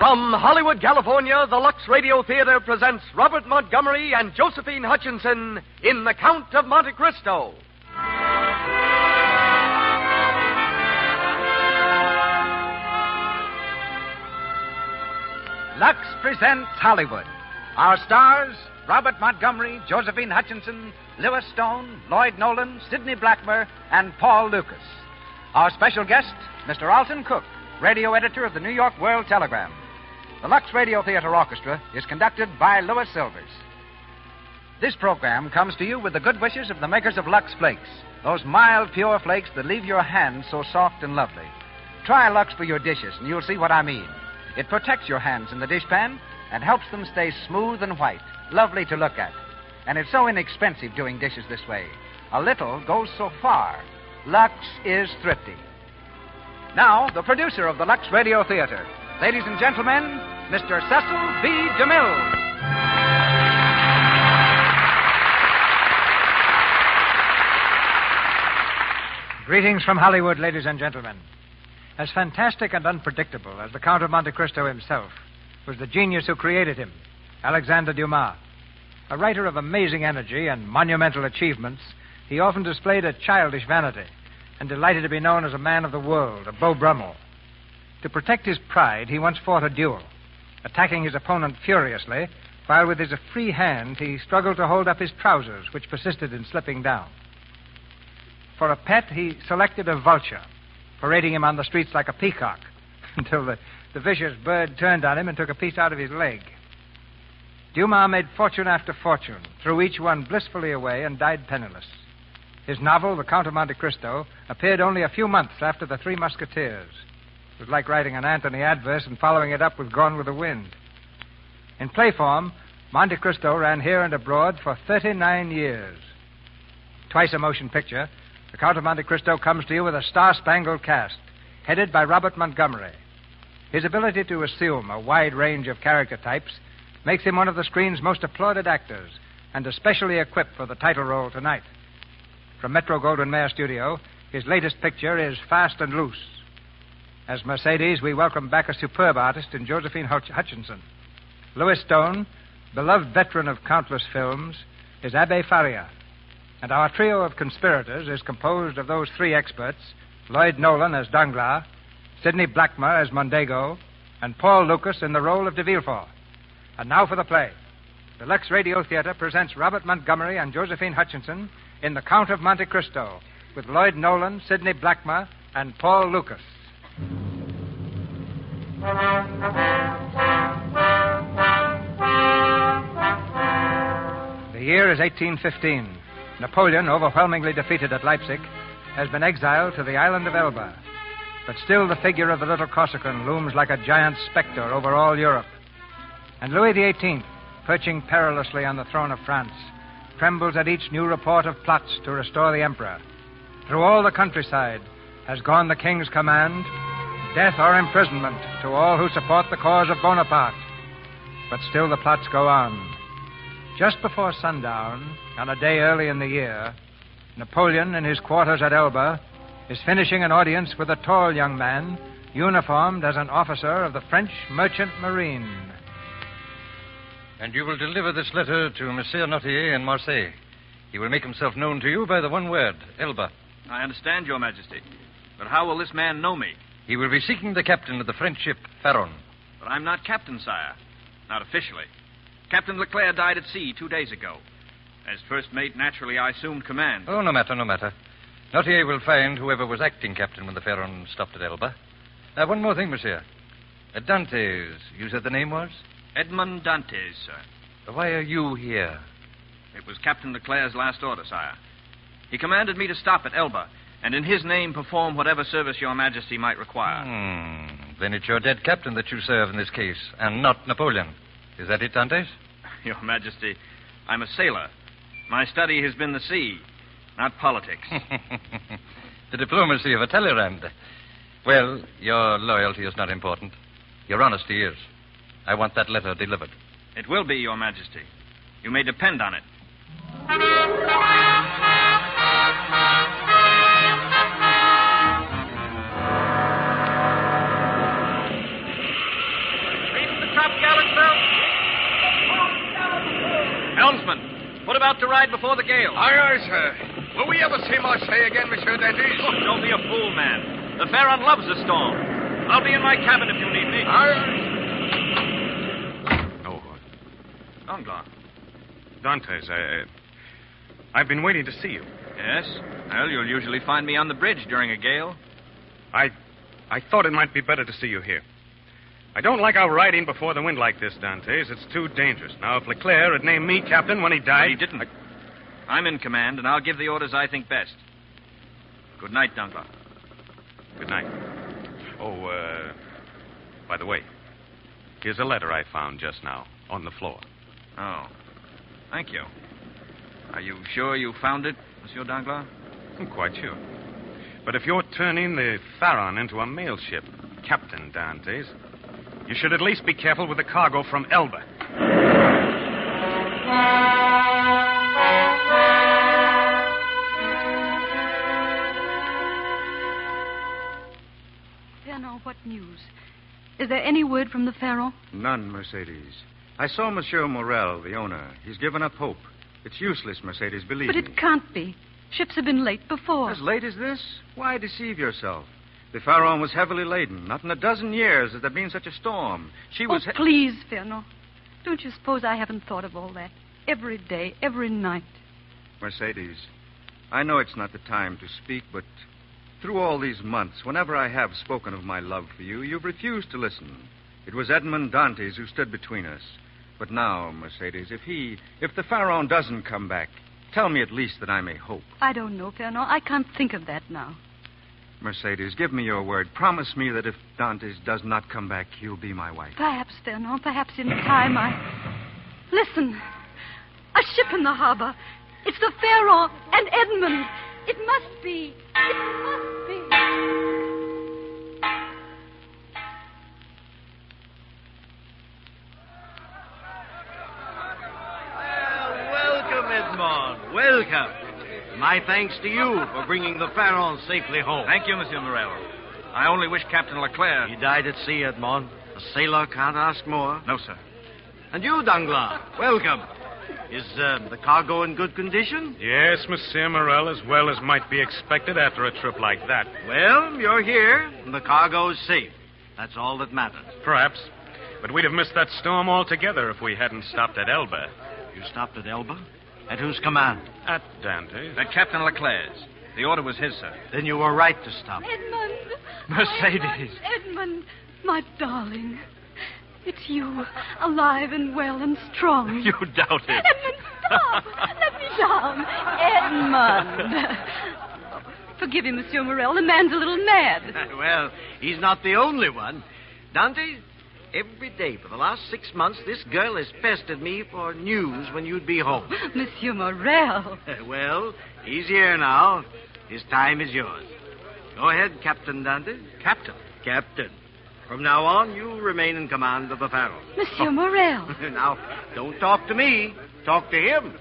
From Hollywood, California, the Lux Radio Theater presents Robert Montgomery and Josephine Hutchinson in The Count of Monte Cristo. Lux presents Hollywood. Our stars, Robert Montgomery, Josephine Hutchinson, Lewis Stone, Lloyd Nolan, Sidney Blackmer, and Paul Lucas. Our special guest, Mr. Alton Cook, radio editor of the New York World Telegram. The Lux Radio Theater Orchestra is conducted by Louis Silvers. This program comes to you with the good wishes of the makers of Lux Flakes, those mild, pure flakes that leave your hands so soft and lovely. Try Lux for your dishes, and you'll see what I mean. It protects your hands in the dishpan and helps them stay smooth and white, lovely to look at. And it's so inexpensive doing dishes this way. A little goes so far. Lux is thrifty. Now, the producer of the Lux Radio Theater. Ladies and gentlemen, Mr. Cecil B. DeMille. Greetings from Hollywood, ladies and gentlemen. As fantastic and unpredictable as the Count of Monte Cristo himself was the genius who created him, Alexandre Dumas. A writer of amazing energy and monumental achievements, he often displayed a childish vanity and delighted to be known as a man of the world, a Beau Brummel. To protect his pride, he once fought a duel, attacking his opponent furiously, while with his free hand he struggled to hold up his trousers, which persisted in slipping down. For a pet, he selected a vulture, parading him on the streets like a peacock, until the vicious bird turned on him and took a piece out of his leg. Dumas made fortune after fortune, threw each one blissfully away, and died penniless. His novel, The Count of Monte Cristo, appeared only a few months after The Three Musketeers. It was like writing an Anthony Adverse and following it up with Gone with the Wind. In play form, Monte Cristo ran here and abroad for 39 years. Twice a motion picture, The Count of Monte Cristo comes to you with a star-spangled cast, headed by Robert Montgomery. His ability to assume a wide range of character types makes him one of the screen's most applauded actors, and especially equipped for the title role tonight. From Metro-Goldwyn-Mayer Studio, his latest picture is Fast and Loose. As Mercedes, we welcome back a superb artist in Josephine Hutchinson. Louis Stone, beloved veteran of countless films, is Abbé Faria. And our trio of conspirators is composed of those three experts, Lloyd Nolan as Danglars, Sidney Blackmer as Mondego, and Paul Lucas in the role of de Villefort. And now for the play. The Lux Radio Theater presents Robert Montgomery and Josephine Hutchinson in The Count of Monte Cristo, with Lloyd Nolan, Sidney Blackmer, and Paul Lucas. The year is 1815. Napoleon, overwhelmingly defeated at Leipzig, has been exiled to the island of Elba. But still the figure of the little Corsican looms like a giant specter over all Europe. And Louis XVIII, perching perilously on the throne of France, trembles at each new report of plots to restore the emperor. Through all the countryside has gone the king's command, death or imprisonment to all who support the cause of Bonaparte. But still the plots go on. Just before sundown, on a day early in the year, Napoleon, in his quarters at Elba, is finishing an audience with a tall young man, uniformed as an officer of the French Merchant Marine. And you will deliver this letter to Monsieur Nautier in Marseille. He will make himself known to you by the one word, Elba. I understand, Your Majesty. But how will this man know me? He will be seeking the captain of the French ship, Pharaon. But I'm not captain, sire. Not officially. Captain Leclerc died at sea 2 days ago. As first mate, naturally, I assumed command. Oh, no matter. Nautier will find whoever was acting captain when the Pharaon stopped at Elba. One more thing, monsieur. Dantes, you said the name was? Edmond Dantes, sir. Why are you here? It was Captain Leclerc's last order, sire. He commanded me to stop at Elba, and in his name perform whatever service Your Majesty might require. Then it's your dead captain that you serve in this case, and not Napoleon. Is that it, Dantes? Your Majesty, I'm a sailor. My study has been the sea, not politics. The diplomacy of a Talleyrand. Well, your loyalty is not important. Your honesty is. I want that letter delivered. It will be, Your Majesty. You may depend on it. died before the gale. Aye, aye, sir. Will we ever see Marseille again, Monsieur Dantes? Oh, don't be a fool, man. The Pharaon loves a storm. I'll be in my cabin if you need me. Aye, aye. Danglars. Dantes, I've been waiting to see you. Yes? Well, you'll usually find me on the bridge during a gale. I thought it might be better to see you here. I don't like our riding before the wind like this, Dantes. It's too dangerous. Now, if Leclerc had named me captain when he died... But he didn't. I'm in command, and I'll give the orders I think best. Good night, Danglars. Good night. Oh, by the way, here's a letter I found just now on the floor. Oh. Thank you. Are you sure you found it, Monsieur Danglars? I'm quite sure. But if you're turning the Pharaon into a mail ship, Captain Dantes, you should at least be careful with the cargo from Elba. Pharaoh, what news? Is there any word from the Pharaoh? None, Mercedes. I saw Monsieur Morel, the owner. He's given up hope. It's useless, Mercedes, believe But me. it can't be. Ships have been late before. As late as this? Why deceive yourself? The Pharaon was heavily laden. Not in a dozen years has there been such a storm. She was... Oh, please, Pharaoh. Don't you suppose I haven't thought of all that? Every day, every night. Mercedes, I know it's not the time to speak, but through all these months, whenever I have spoken of my love for you, you've refused to listen. It was Edmond Dantes who stood between us. But now, Mercedes, if the Pharaon doesn't come back, tell me at least that I may hope. I don't know, Pharaoh. I can't think of that now. Mercedes, give me your word. Promise me that if Dantes does not come back, you'll be my wife. Perhaps, Pharaoh. Perhaps in time Listen. A ship in the harbor. It's the Pharaoh and Edmund. It must be. It must be. Edmond, welcome. My thanks to you for bringing the Pharaon safely home. Thank you, Monsieur Morel. I only wish Captain Leclerc... He died at sea, Edmond. A sailor can't ask more. No, sir. And you, Danglars, welcome. Is the cargo in good condition? Yes, Monsieur Morel, as well as might be expected after a trip like that. Well, you're here, and the cargo's safe. That's all that matters. Perhaps. But we'd have missed that storm altogether if we hadn't stopped at Elba. You stopped at Elba? At whose command? At Dantes. At Captain Leclerc's. The order was his, sir. Then you were right to stop. Edmund. Mercedes. Edmund, my darling. It's you, alive and well and strong. You doubt it. Edmund, stop. Let me down. Edmund. Forgive him, Monsieur Morel. The man's a little mad. Well, he's not the only one. Dante, every day for the last 6 months, this girl has pestered me for news when you'd be home. Monsieur Morel. Well, he's here now. His time is yours. Go ahead, Captain Dante. Captain? Captain. From now on, you remain in command of the Pharaon. Monsieur Morel. Now, don't talk to me. Talk to him.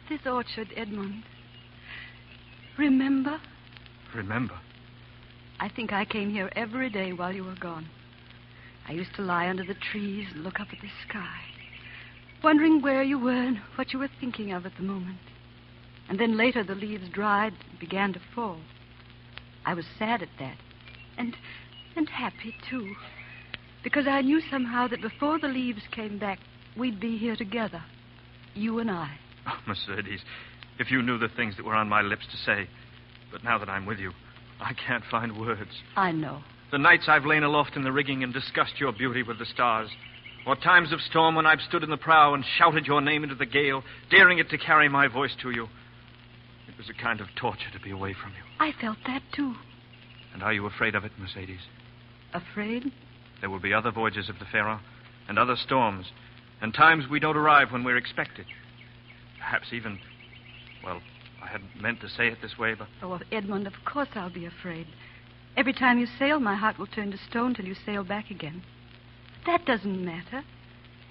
This orchard, Edmund. Remember? Remember? I think I came here every day while you were gone. I used to lie under the trees and look up at the sky, wondering where you were and what you were thinking of at the moment. And then later the leaves dried and began to fall. I was sad at that. And happy, too. Because I knew somehow that before the leaves came back, we'd be here together. You and I. Oh, Mercedes, if you knew the things that were on my lips to say. But now that I'm with you, I can't find words. I know. The nights I've lain aloft in the rigging and discussed your beauty with the stars. Or times of storm when I've stood in the prow and shouted your name into the gale, daring it to carry my voice to you. It was a kind of torture to be away from you. I felt that, too. And are you afraid of it, Mercedes? Afraid? There will be other voyages of the Pharaon, and other storms, and times we don't arrive when we're expected. Perhaps even... Well, I hadn't meant to say it this way, but... Oh, Edmund, of course I'll be afraid. Every time you sail, my heart will turn to stone till you sail back again. That doesn't matter,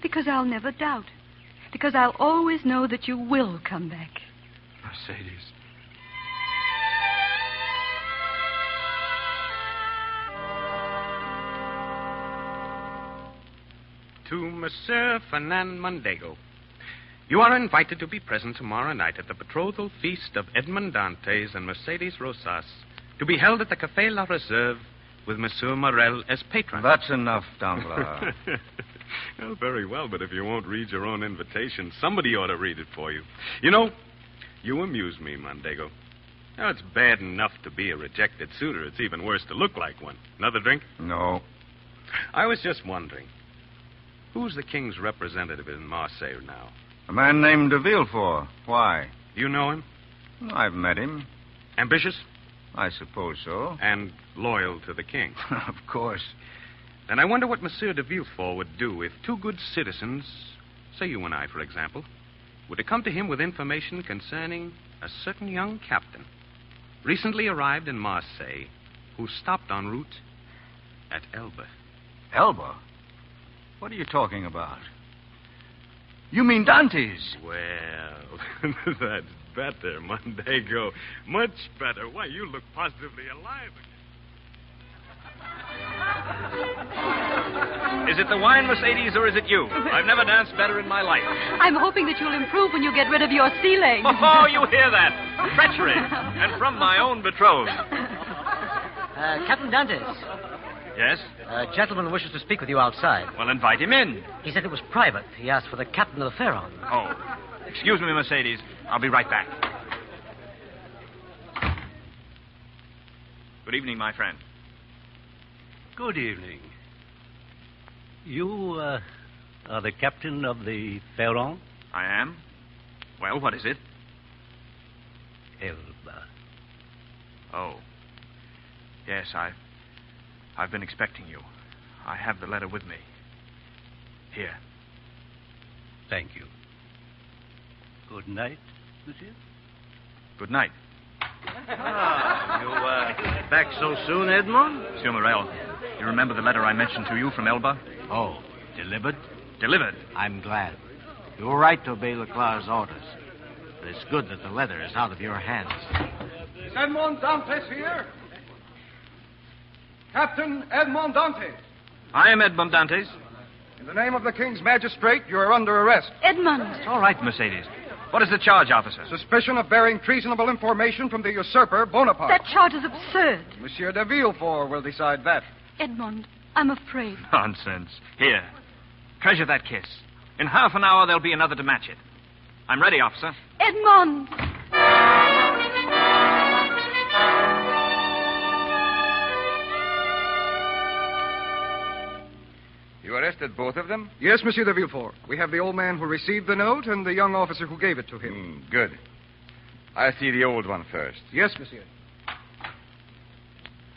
because I'll never doubt. Because I'll always know that you will come back. Mercedes. to Monsieur Fernand Mondego. You are invited to be present tomorrow night at the betrothal feast of Edmond Dantes and Mercedes Rosas, to be held at the Café La Reserve with Monsieur Morel as patron. That's enough, Danglars. Well, very well, but if you won't read your own invitation, somebody ought to read it for you. You know, you amuse me, Mondego. Now, it's bad enough to be a rejected suitor. It's even worse to look like one. Another drink? No. I was just wondering, who's the king's representative in Marseille now? A man named de Villefort. Why? You know him? I've met him. Ambitious? I suppose so. And loyal to the king. Of course. Then I wonder what Monsieur de Villefort would do if two good citizens, say you and I, for example, were to come to him with information concerning a certain young captain recently arrived in Marseille who stopped en route at Elba. Elba? What are you talking about? You mean Dantes? Well, that's better, Mondego. Much better. Why, you look positively alive again. Is it the wine, Mercedes, or is it you? I've never danced better in my life. I'm hoping that you'll improve when you get rid of your sea legs. Oh, you hear that? Treachery. And from my own betrothed. Captain Dantes. Yes? A gentleman wishes to speak with you outside. Well, invite him in. He said it was private. He asked for the captain of the Pharaon. Oh. Excuse me, Mercedes. I'll be right back. Good evening, my friend. Good evening. You are the captain of the Pharaon? I am. Well, what is it? Elba. Oh. Yes, I've been expecting you. I have the letter with me. Here. Thank you. Good night, monsieur. Good night. You back so soon, Edmond? Monsieur Morel, you remember the letter I mentioned to you from Elba? Oh, delivered? Delivered. I'm glad. You were right to obey Leclerc's orders. But it's good that the letter is out of your hands. Is Edmond Dantes here? Captain Edmond Dantes. I am Edmond Dantes. In the name of the King's magistrate, you are under arrest. Edmond. It's all right, Mercedes. What is the charge, officer? Suspicion of bearing treasonable information from the usurper, Bonaparte. That charge is absurd. Monsieur de Villefort will decide that. Edmond, I'm afraid. Nonsense. Here. Treasure that kiss. In half an hour, there'll be another to match it. I'm ready, officer. Edmond! You arrested both of them? Yes, Monsieur de Villefort. We have the old man who received the note and the young officer who gave it to him. Good. I'll see the old one first. Yes, monsieur.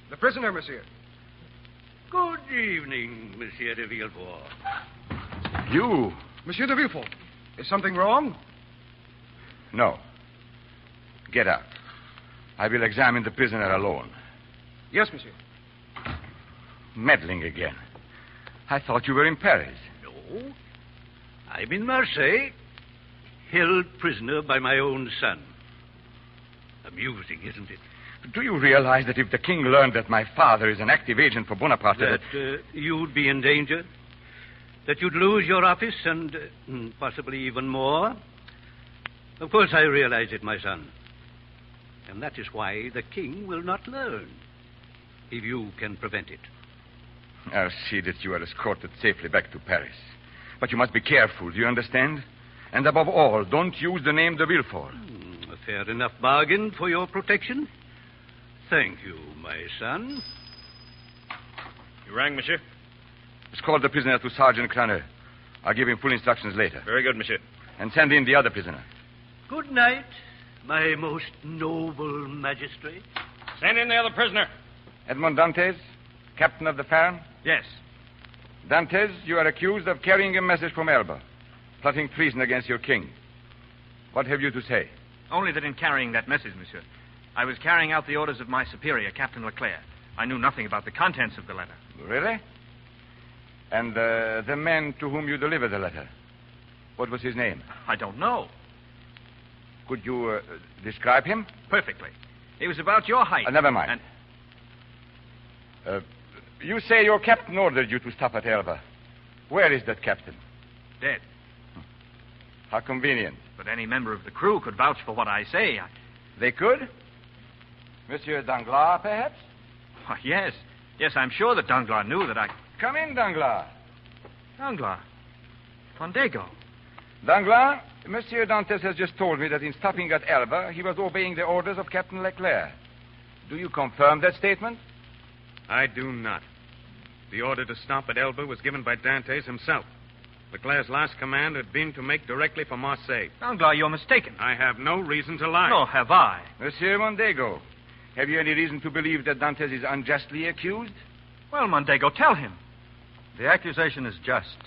The prisoner, monsieur. Good evening, Monsieur de Villefort. You? Monsieur de Villefort, is something wrong? No. Get up. I will examine the prisoner alone. Yes, monsieur. Meddling again. I thought you were in Paris. No. I'm in Marseille, held prisoner by my own son. Amusing, isn't it? Do you realize that if the king learned that my father is an active agent for Bonaparte... That you'd be in danger? That you'd lose your office and possibly even more? Of course I realize it, my son. And that is why the king will not learn, if you can prevent it. I'll see that you are escorted safely back to Paris. But you must be careful, do you understand? And above all, don't use the name de Villefort. A fair enough bargain for your protection. Thank you, my son. You rang, monsieur? Escort the prisoner to Sergeant Cranner. I'll give him full instructions later. Very good, monsieur. And send in the other prisoner. Good night, my most noble magistrate. Send in the other prisoner. Edmond Dantes, captain of the Pharaon? Yes. Dantes, you are accused of carrying a message from Elba, plotting treason against your king. What have you to say? Only that in carrying that message, monsieur, I was carrying out the orders of my superior, Captain Leclerc. I knew nothing about the contents of the letter. Really? And the man to whom you delivered the letter, what was his name? I don't know. Could you describe him? Perfectly. He was about your height. Never mind. You say your captain ordered you to stop at Elba. Where is that captain? Dead. How convenient. But any member of the crew could vouch for what I say. They could? Monsieur Danglars, perhaps? Oh, yes. Yes, I'm sure that Danglars knew that I... Come in, Danglars. Danglars. Mondego. Danglars, Monsieur Dantes has just told me that in stopping at Elba, he was obeying the orders of Captain Leclerc. Do you confirm that statement? I do not. The order to stop at Elba was given by Dantes himself. Leclerc's last command had been to make directly for Marseille. Danglars, you're mistaken. I have no reason to lie. Nor have I. Monsieur Mondego, have you any reason to believe that Dantes is unjustly accused? Well, Mondego, tell him. The accusation is just.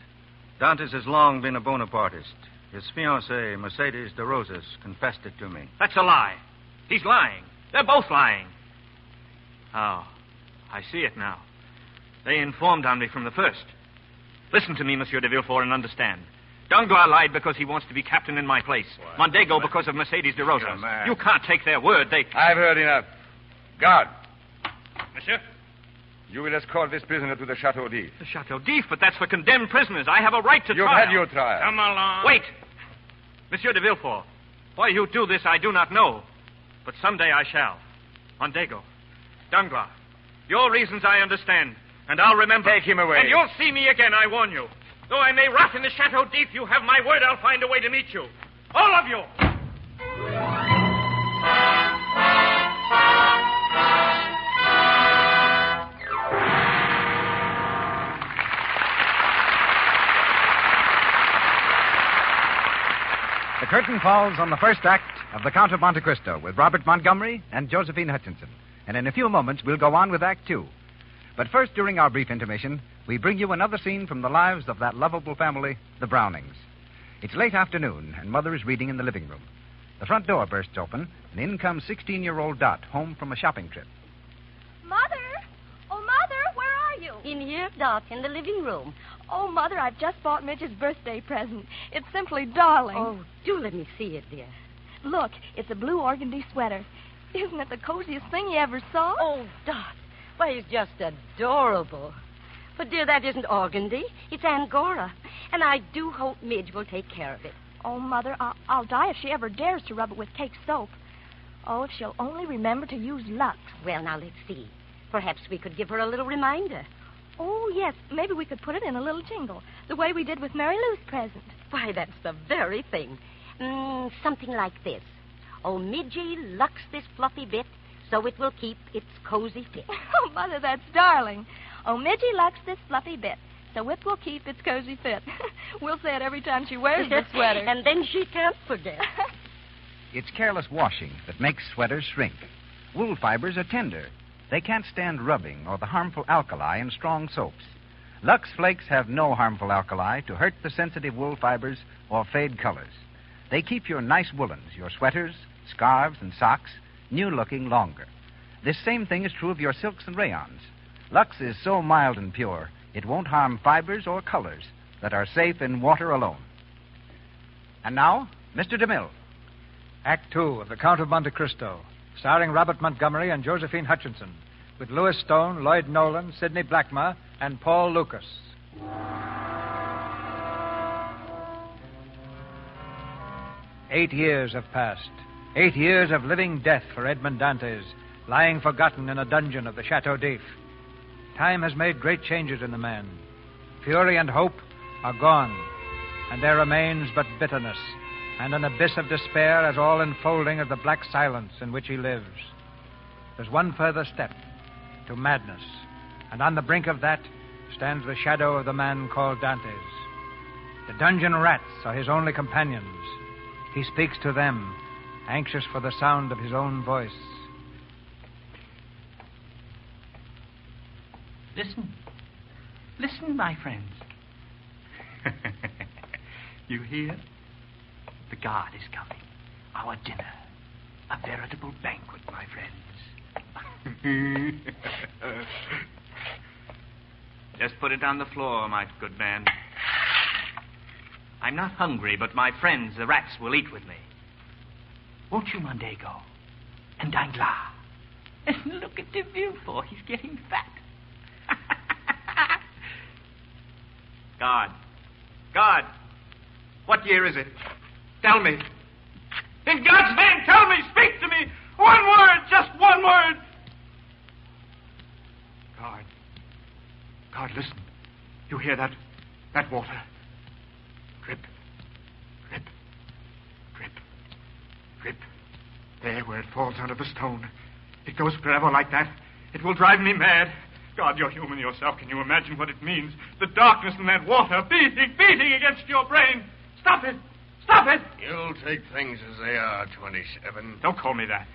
Dantes has long been a Bonapartist. His fiancée, Mercedes de Rosas, confessed it to me. That's a lie. He's lying. They're both lying. Oh, I see it now. They informed on me from the first. Listen to me, Monsieur de Villefort, and understand. Danglars lied because he wants to be captain in my place. Mondego because of Mercedes de Rosas. You can't take their word. I've heard enough. Guard. Monsieur? You will escort this prisoner to the Chateau d'If. The Chateau d'If, but that's for condemned prisoners. I have a right to You've trial. had your trial. Come along. Wait. Monsieur de Villefort, why you do this, I do not know. But someday I shall. Mondego, Danglars, your reasons I understand, and I'll remember. Take him away. And you'll see me again, I warn you. Though I may rot in the Chateau d'If, you have my word I'll find a way to meet you. All of you. The curtain falls on the first act of The Count of Monte Cristo with Robert Montgomery and Josephine Hutchinson. And in a few moments, we'll go on with Act Two. But first, during our brief intermission, we bring you another scene from the lives of that lovable family, the Brownings. It's late afternoon, and Mother is reading in the living room. The front door bursts open, and in comes 16-year-old Dot, home from a shopping trip. Mother! Oh, Mother, where are you? In here, Dot, in the living room. Oh, Mother, I've just bought Midge's birthday present. It's simply darling. Oh, do let me see it, dear. Look, it's a blue organdy sweater. Isn't it the coziest thing you ever saw? Oh, Dot, why, it's just adorable. But, dear, that isn't organdy. It's Angora. And I do hope Midge will take care of it. Oh, Mother, I'll die if she ever dares to rub it with cake soap. Oh, if she'll only remember to use Lux. Well, now, let's see. Perhaps we could give her a little reminder. Oh, yes. Maybe we could put it in a little jingle, the way we did with Mary Lou's present. Why, that's the very thing. Something like this. Oh, Midgie, Lux this fluffy bit, so it will keep its cozy fit. Oh, Mother, that's darling. Oh, Midgie Lux this fluffy bit, so it will keep its cozy fit. We'll say it every time she wears the sweater. And then she can't forget. It's careless washing that makes sweaters shrink. Wool fibers are tender. They can't stand rubbing or the harmful alkali in strong soaps. Lux Flakes have no harmful alkali to hurt the sensitive wool fibers or fade colors. They keep your nice woolens, your sweaters, scarves, and socks new-looking longer. This same thing is true of your silks and rayons. Lux is so mild and pure, it won't harm fibers or colors that are safe in water alone. And now, Mr. DeMille. Act Two of The Count of Monte Cristo, starring Robert Montgomery and Josephine Hutchinson, with Louis Stone, Lloyd Nolan, Sidney Blackmer, and Paul Lucas. Eight years have passed. 8 years of living death for Edmond Dantes, lying forgotten in a dungeon of the Chateau d'If. Time has made great changes in the man. Fury and hope are gone, and there remains but bitterness and an abyss of despair as all enfolding of the black silence in which he lives. There's one further step to madness, and on the brink of that stands the shadow of the man called Dantes. The dungeon rats are his only companions. He speaks to them, anxious for the sound of his own voice. Listen. Listen, my friends. You hear? The guard is coming. Our dinner. A veritable banquet, my friends. Just put it on the floor, my good man. I'm not hungry, but my friends, the rats, will eat with me. Won't you, Mondego? And Danglars. And look at de Villefort. He's getting fat. God. God. What year is it? Tell me. In God's name, tell me. Speak to me. One word. Just one word. God. God, listen. You hear that? That water. Drip. Drip. Drip. Drip. There, where it falls under the stone. It goes forever like that. It will drive me mad. God, you're human yourself. Can you imagine what it means? The darkness in that water, beating against your brain. Stop it! Stop it! You'll take things as they are, 27. Don't call me that.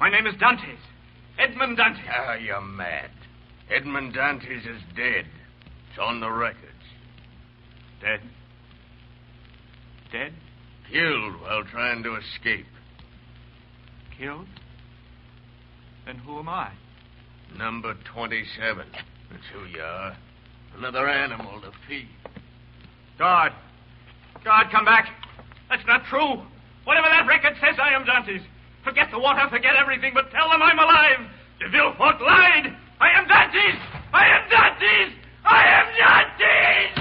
My name is Dantes. Edmund Dantes. Ah, you're mad. Edmund Dantes is dead. It's on the records. Dead? Dead? Killed while trying to escape. Killed? Then who am I? Number 27. That's who you are. Another animal to feed. God. God, come back. That's not true. Whatever that record says, I am Dantes. Forget the water, forget everything, but tell them I'm alive. De Villefort lied. I am Dantes. I am Dantes. I am Dantes.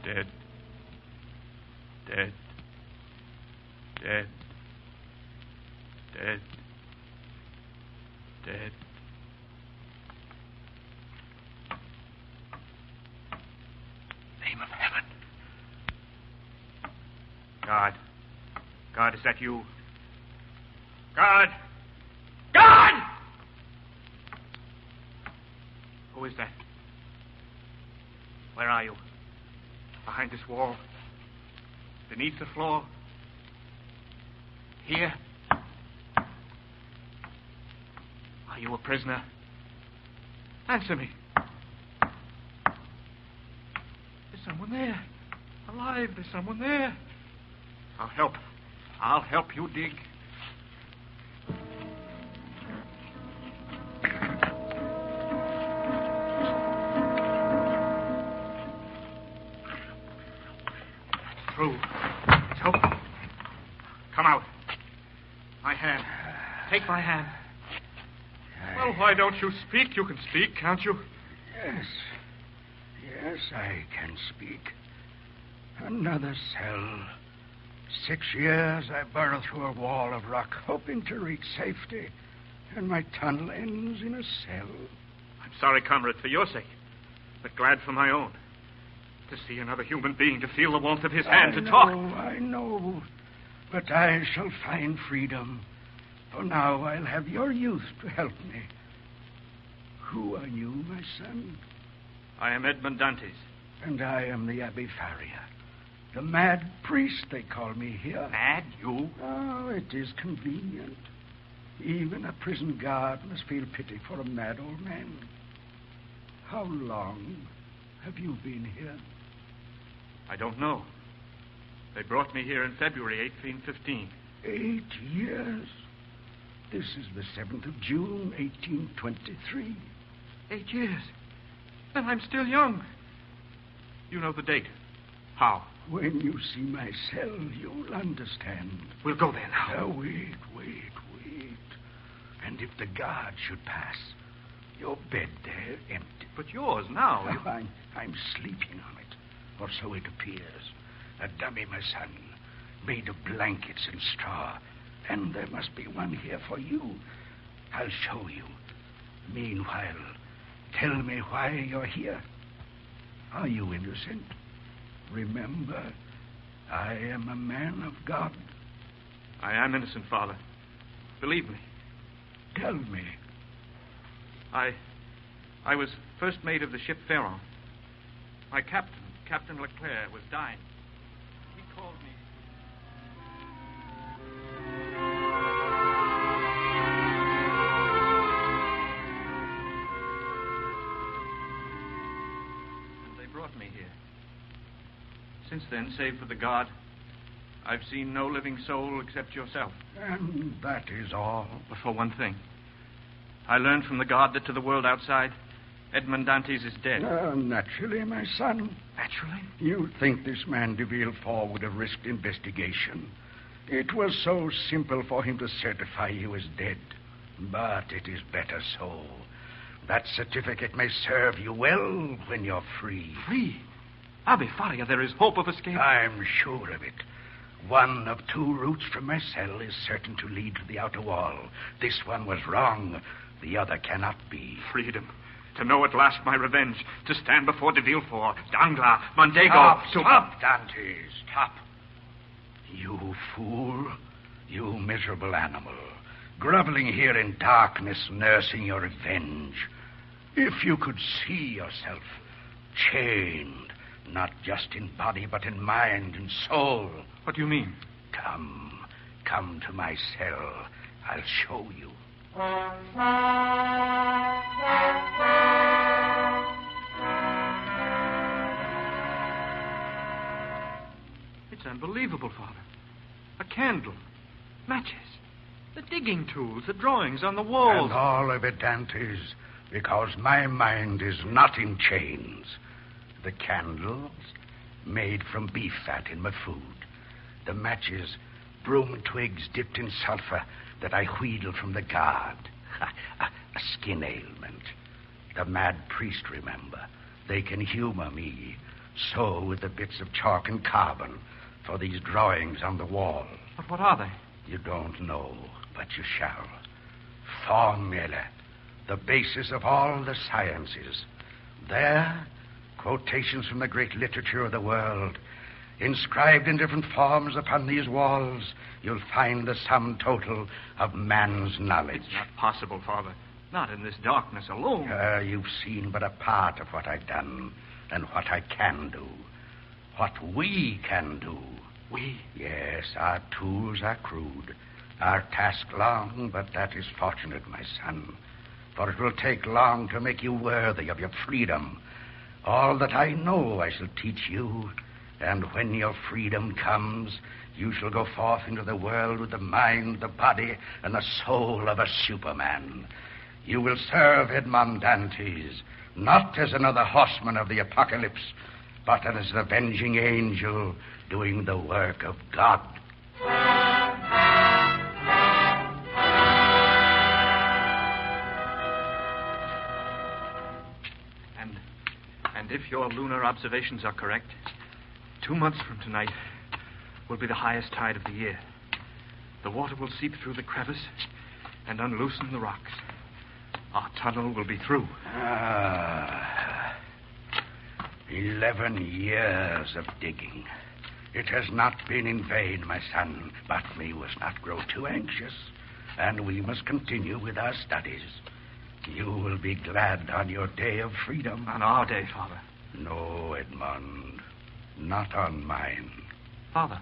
Dead. Dead. Dead. Dead. Dead. Name of heaven. God. God, is that you? God! God! Who is that? Where are you? Behind this wall? Beneath the floor? Here? Are you a prisoner? Answer me. There's someone there. Alive, there's someone there. I'll help. I'll help you dig. Through. It's open. Come out. My hand. Take my hand. Well, why don't you speak? You can speak, can't you? Yes. Yes, I can speak. Another cell. 6 years I burrow through a wall of rock, hoping to reach safety, and my tunnel ends in a cell. I'm sorry, comrade, for your sake, but glad for my own. To see another human being, to feel the warmth of his hand, to talk. I know. But I shall find freedom. For now I'll have your youth to help me. Who are you, my son? I am Edmund Dantes. And I am the Abbé Faria. The mad priest, they call me here. Mad, you? Oh, it is convenient. Even a prison guard must feel pity for a mad old man. How long have you been here? I don't know. They brought me here in February 1815. 8 years? This is the 7th of June, 1823. 8 years? Then I'm still young. You know the date. How? When you see my cell, you'll understand. We'll go there now. Wait. And if the guard should pass, your bed there empty. But yours now. I'm sleeping on it, or so it appears. A dummy, my son, made of blankets and straw. And there must be one here for you. I'll show you. Meanwhile, tell me why you're here. Are you innocent? Remember, I am a man of God. I am innocent, Father. Believe me. Tell me. I was first mate of the ship Pharaon. My captain, Captain Leclerc, was dying. He called me. And they brought me here. Since then, save for the guard, I've seen no living soul except yourself. And that is all. But for one thing. I learned from the guard that to the world outside, Edmund Dantes is dead. Naturally, my son. Naturally? You think this man de Villefort would have risked investigation It was so simple for him to certify he was dead. But it is better so. That certificate may serve you well when you're free. Free? Abbe Faria, there is hope of escape. I'm sure of it. One of two routes from my cell is certain to lead to the outer wall. This one was wrong. The other cannot be. Freedom. To know at last my revenge. To stand before de Villefort, Danglars, Mondego. Stop, Dante. Stop. You fool. You miserable animal. Groveling here in darkness, nursing your revenge. If you could see yourself chained, not just in body, but in mind and soul. What do you mean? Come to my cell. I'll show you. It's unbelievable, Father. A candle, matches, the digging tools, the drawings on the walls. And all of it, Dantes, because my mind is not in chains. The candles, made from beef fat in my food. The matches, broom twigs dipped in sulfur that I wheedle from the guard. A skin ailment. The mad priest, remember. They can humor me. So with the bits of chalk and carbon for these drawings on the wall. But what are they? You don't know, but you shall. Formula. The basis of all the sciences. There, quotations from the great literature of the world. Inscribed in different forms upon these walls, you'll find the sum total of man's knowledge. It's not possible, Father. Not in this darkness alone. You've seen but a part of what I've done and what I can do. What we can do. We? Yes, our tools are crude. Our task long, but that is fortunate, my son. For it will take long to make you worthy of your freedom. All that I know I shall teach you. And when your freedom comes, you shall go forth into the world with the mind, the body, and the soul of a Superman. You will serve Edmond Dantes, not as another horseman of the apocalypse, but as an avenging angel doing the work of God. And if your lunar observations are correct, 2 months from tonight will be the highest tide of the year. The water will seep through the crevice and unloosen the rocks. Our tunnel will be through. 11 years of digging. It has not been in vain, my son, but we must not grow too anxious, and we must continue with our studies. You will be glad on your day of freedom. On our day, Father. No, Edmond. Not on mine. Father.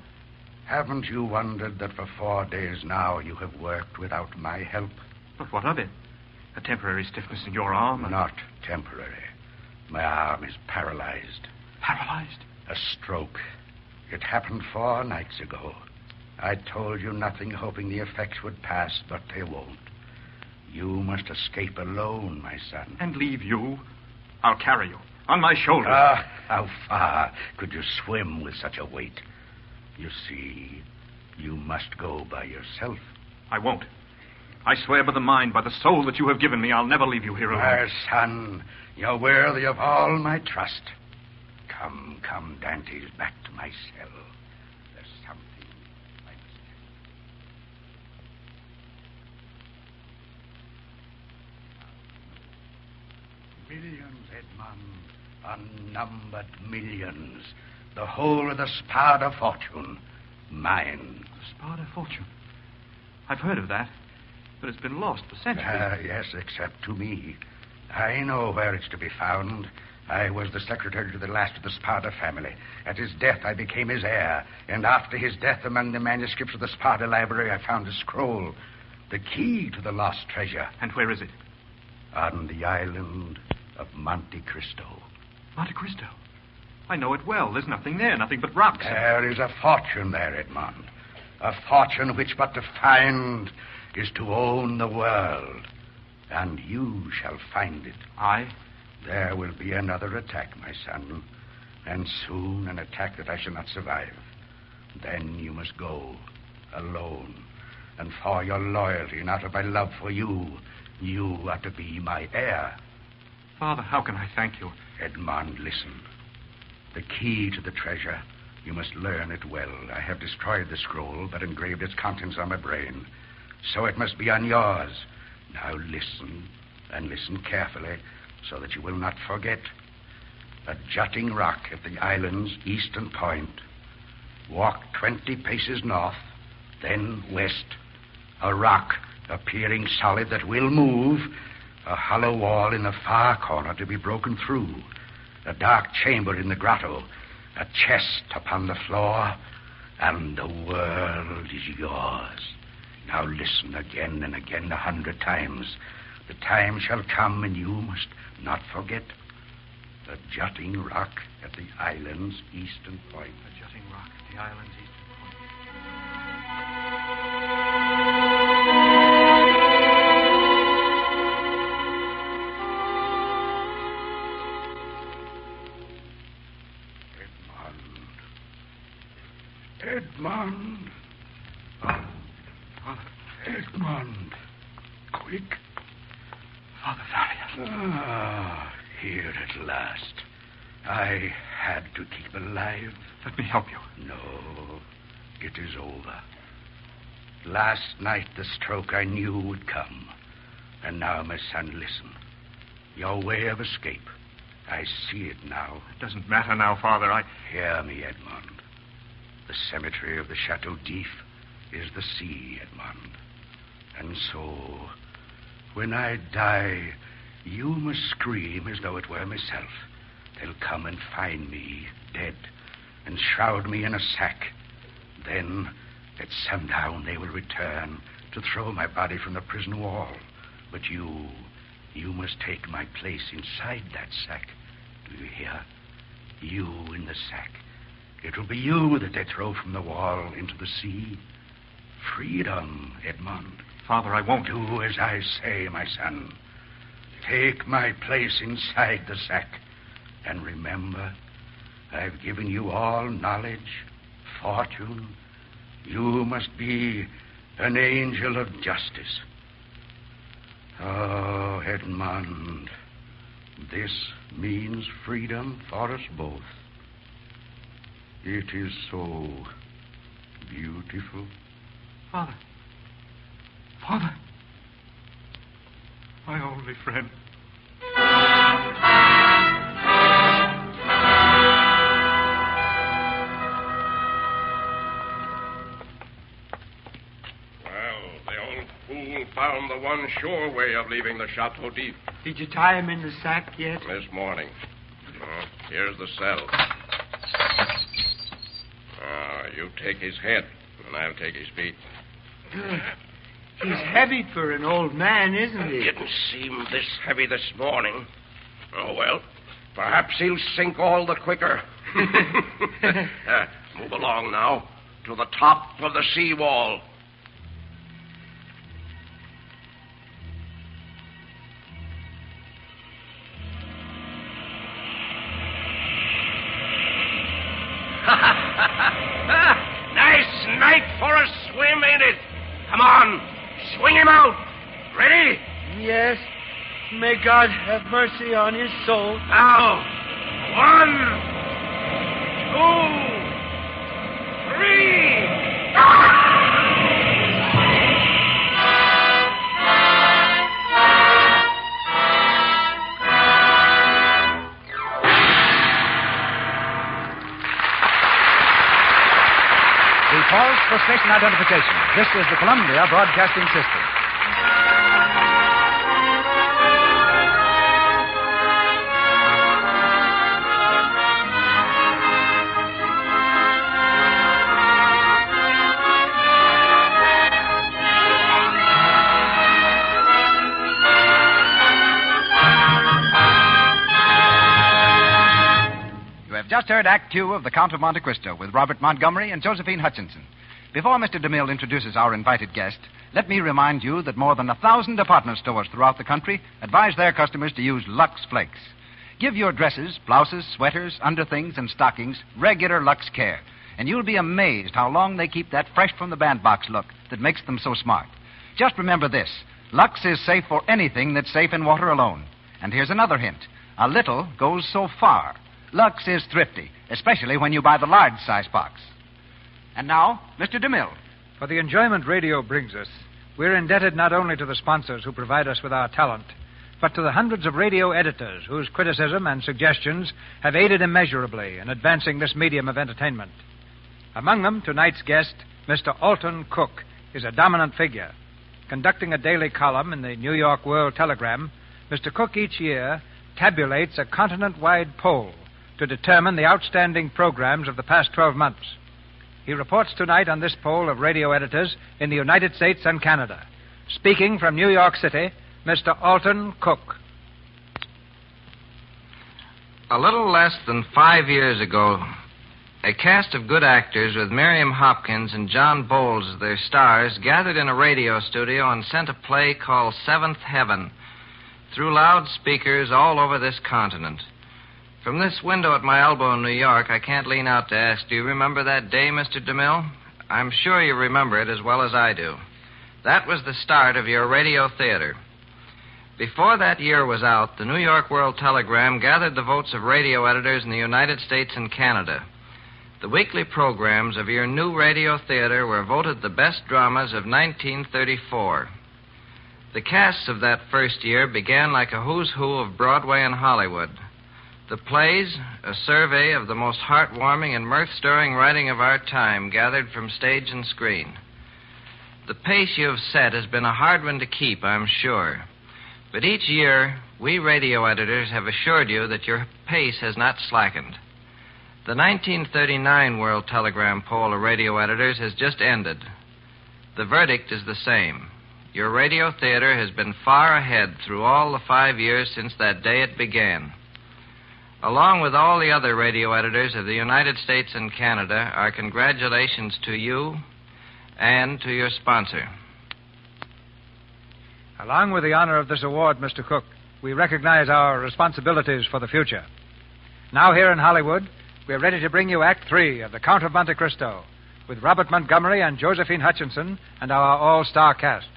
Haven't you wondered that for 4 days now you have worked without my help? But what of it? A temporary stiffness in your arm? Not temporary. My arm is paralyzed. Paralyzed? A stroke. It happened 4 nights ago. I told you nothing, hoping the effects would pass, but they won't. You must escape alone, my son. And leave you? I'll carry you. On my shoulders. How far could you swim with such a weight? You see, you must go by yourself. I won't. I swear by the mind, by the soul that you have given me, I'll never leave you here alone. My son, you're worthy of all my trust. Come, Dantes, back to my cell. There's something I must tell you. Millions, Edmond. Unnumbered millions. The whole of the Spada fortune. Mine. The Spada fortune? I've heard of that, but it's been lost for centuries. Yes, except to me. I know where it's to be found. I was the secretary to the last of the Spada family. At his death, I became his heir. And after his death, among the manuscripts of the Spada library, I found a scroll. The key to the lost treasure. And where is it? On the island of Monte Cristo. Monte Cristo? I know it well. There's nothing there, nothing but rocks. There is a fortune there, Edmond. A fortune which but to find is to own the world. And you shall find it. I? There will be another attack, my son. And soon an attack that I shall not survive. Then you must go. alone. And for your loyalty and out of my love for you, you are to be my heir. Father, how can I thank you? Edmond, listen. The key to the treasure, you must learn it well. I have destroyed the scroll, but engraved its contents on my brain. So it must be on yours. Now listen, and listen carefully, so that you will not forget. A jutting rock at the island's eastern point. Walk 20 paces north, then west. A rock appearing solid that will move. A hollow wall in the far corner to be broken through. A dark chamber in the grotto. A chest upon the floor. And the world is yours. Now listen again and again 100 times. The time shall come and you must not forget. The jutting rock at the island's eastern point. The jutting rock at the island's eastern point. Edmond. Edmond. Quick. Father Thaddeus. Ah, here at last. I had to keep alive. Let me help you. No, it is over. Last night the stroke I knew would come. And now, my son, listen. Your way of escape. I see it now. It doesn't matter now, Father. Hear me, Edmond. The cemetery of the Chateau d'If is the sea, Edmond. And so, when I die, you must scream as though it were myself. They'll come and find me dead and shroud me in a sack. Then, at sundown, they will return to throw my body from the prison wall. But you must take my place inside that sack. Do you hear? You in the sack. It will be you that they throw from the wall into the sea. Freedom, Edmond. Father, I won't. Do as I say, my son. Take my place inside the sack. And remember, I've given you all knowledge, fortune. You must be an angel of justice. Oh, Edmond, this means freedom for us both. It is so beautiful. Father. Father. My only friend. Well, the old fool found the one sure way of leaving the Chateau d'If. Did you tie him in the sack yet? This morning. Here's the cell. You take his head, and I'll take his feet. He's heavy for an old man, isn't he? Didn't seem this heavy this morning. Oh, well, perhaps he'll sink all the quicker. Move along now to the top of the seawall. Nice night for a swim, ain't it? Come on, swing him out. Ready? Yes. May God have mercy on his soul. Now, 1, 2, 3. Pause for station identification. This is the Columbia Broadcasting System. Just heard Act Two of The Count of Monte Cristo with Robert Montgomery and Josephine Hutchinson. Before Mr. DeMille introduces our invited guest, let me remind you that more than 1,000 department stores throughout the country advise their customers to use Lux Flakes. Give your dresses, blouses, sweaters, underthings, and stockings regular Lux care, and you'll be amazed how long they keep that fresh from the bandbox look that makes them so smart. Just remember this. Lux is safe for anything that's safe in water alone. And here's another hint. A little goes so far. Lux is thrifty, especially when you buy the large size box. And now, Mr. DeMille. For the enjoyment radio brings us, we're indebted not only to the sponsors who provide us with our talent, but to the hundreds of radio editors whose criticism and suggestions have aided immeasurably in advancing this medium of entertainment. Among them, tonight's guest, Mr. Alton Cook, is a dominant figure. Conducting a daily column in the New York World Telegram, Mr. Cook each year tabulates a continent-wide poll to determine the outstanding programs of the past 12 months. He reports tonight on this poll of radio editors in the United States and Canada. Speaking from New York City, Mr. Alton Cook. A little less than 5 years ago, a cast of good actors with Miriam Hopkins and John Bowles as their stars gathered in a radio studio and sent a play called Seventh Heaven through loudspeakers all over this continent. From this window at my elbow in New York, I can't lean out to ask, do you remember that day, Mr. DeMille? I'm sure you remember it as well as I do. That was the start of your radio theater. Before that year was out, the New York World Telegram gathered the votes of radio editors in the United States and Canada. The weekly programs of your new radio theater were voted the best dramas of 1934. The casts of that first year began like a who's who of Broadway and Hollywood. The plays, a survey of the most heartwarming and mirth-stirring writing of our time, gathered from stage and screen. The pace you have set has been a hard one to keep, I'm sure. But each year, we radio editors have assured you that your pace has not slackened. The 1939 World Telegram poll of radio editors has just ended. The verdict is the same. Your radio theater has been far ahead through all the 5 years since that day it began. Along with all the other radio editors of the United States and Canada, our congratulations to you and to your sponsor. Along with the honor of this award, Mr. Cook, we recognize our responsibilities for the future. Now here in Hollywood, we're ready to bring you Act 3 of The Count of Monte Cristo with Robert Montgomery and Josephine Hutchinson and our all-star cast.